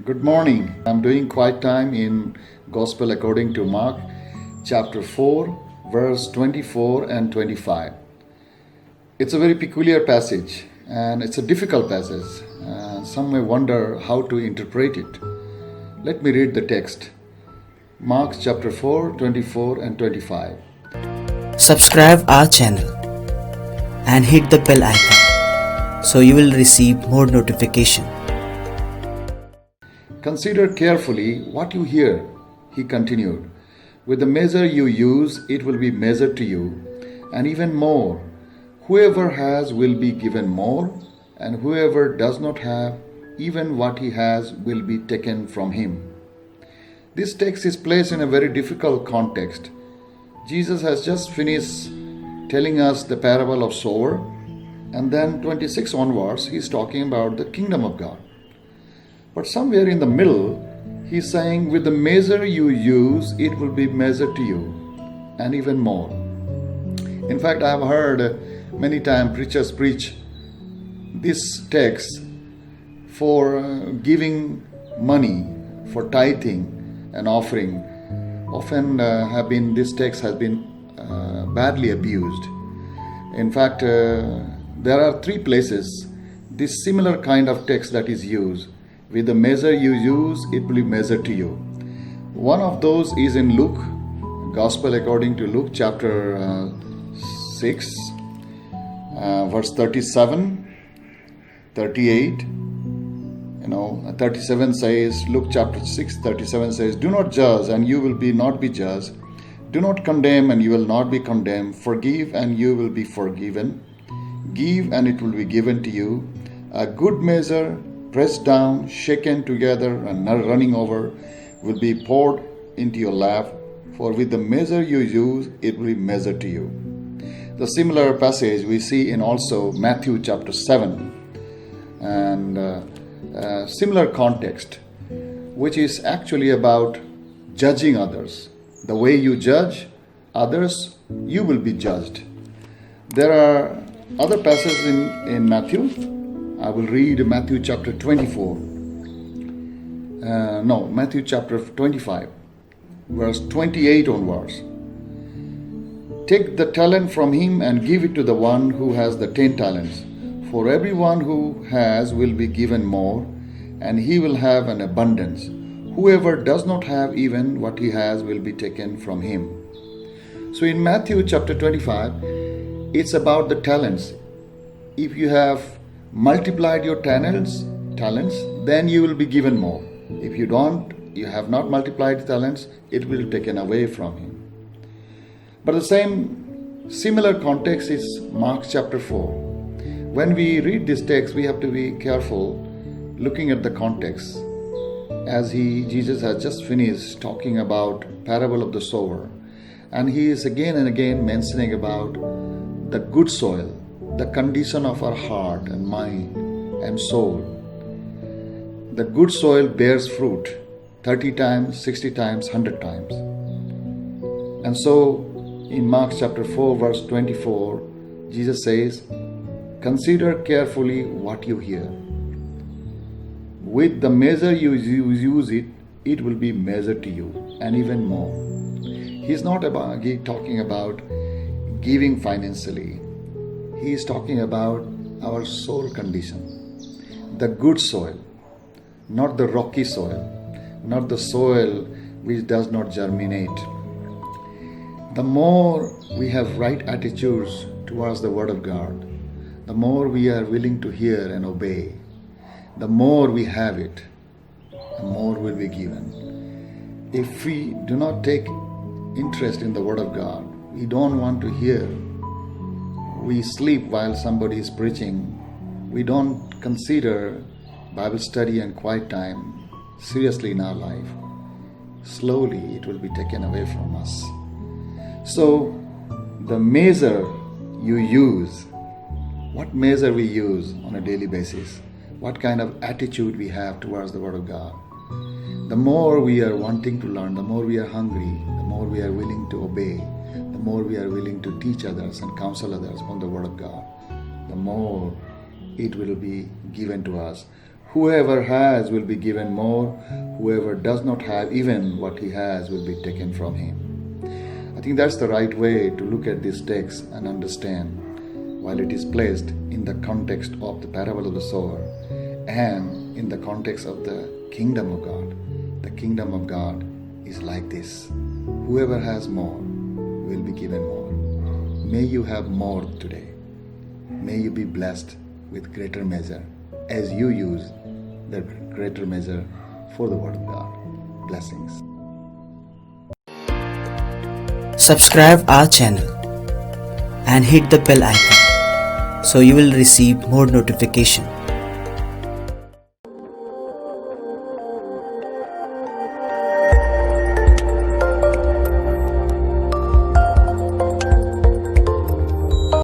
Good morning. I'm doing quiet time in Gospel according to Mark, chapter 4, verse 24 and 25. It's a very peculiar passage and it's a difficult passage. Some may wonder how to interpret it. Let me read the text. Mark chapter 4, 24 and 25. Subscribe our channel and hit the bell icon so you will receive more notification. Consider carefully what you hear, he continued. With the measure you use, it will be measured to you, and even more. Whoever has will be given more, and whoever does not have, even what he has will be taken from him. This text is placed in a very difficult context. Jesus has just finished telling us the parable of sower, and then 26 onwards, he is talking about the kingdom of God. But somewhere in the middle, he's saying, with the measure you use, it will be measured to you, and even more. In fact, I have heard many times preachers preach this text for giving money, for tithing and offering. Often this text has been badly abused. In fact, there are three places this similar kind of text that is used. With the measure you use, it will be measured to you. One of those is in Luke, Gospel according to Luke, chapter 6, verse 37, 38. 37 says, Luke chapter 6, 37 says, do not judge and you will not be judged. Do not condemn and you will not be condemned. Forgive and you will be forgiven. Give and it will be given to you. A good measure, pressed down, shaken together, and not running over, will be poured into your lap. For with the measure you use, it will be measured to you. The similar passage we see in also Matthew chapter 7, and similar context, which is actually about judging others. The way you judge others, you will be judged. There are other passages in Matthew. I will read Matthew chapter 24. Matthew chapter 25, verse 28 onwards. Take the talent from him and give it to the one who has the 10 talents. For everyone who has will be given more, and he will have an abundance. Whoever does not have even what he has will be taken from him. So in Matthew chapter 25, it's about the talents. If you have multiplied your talents, then you will be given more. If you have not multiplied talents, it will be taken away from him. But the similar context is Mark chapter 4. When we read this text, we have to be careful looking at the context. As Jesus has just finished talking about parable of the sower, and he is again and again mentioning about the good soil, the condition of our heart and mind and soul. The good soil bears fruit 30 times, 60 times, 100 times. And so in Mark chapter 4 verse 24, Jesus says, consider carefully what you hear. With the measure you use it, it will be measured to you, and even more. He's not talking about giving financially. He is talking about our soul condition, the good soil, not the rocky soil, not the soil which does not germinate. The more we have right attitudes towards the Word of God, the more we are willing to hear and obey, the more we have it, the more will be given. If we do not take interest in the Word of God, we don't want to hear, we sleep while somebody is preaching, we don't consider Bible study and quiet time seriously in our life, slowly it will be taken away from us. So the measure you use, what measure we use on a daily basis, what kind of attitude we have towards the Word of God. The more we are wanting to learn, the more we are hungry, the more we are willing to obey, the more we are willing to teach others and counsel others on the Word of God, the more it will be given to us. Whoever has will be given more. Whoever does not have, even what he has will be taken from him. I think that's the right way to look at this text and understand, while it is placed in the context of the parable of the sower and in the context of the kingdom of God. The kingdom of God is like this. Whoever has more will be given more. May you have more today. May you be blessed with greater measure as you use the greater measure for the word of God. Blessings. Subscribe our channel and hit the bell icon so you will receive more notification.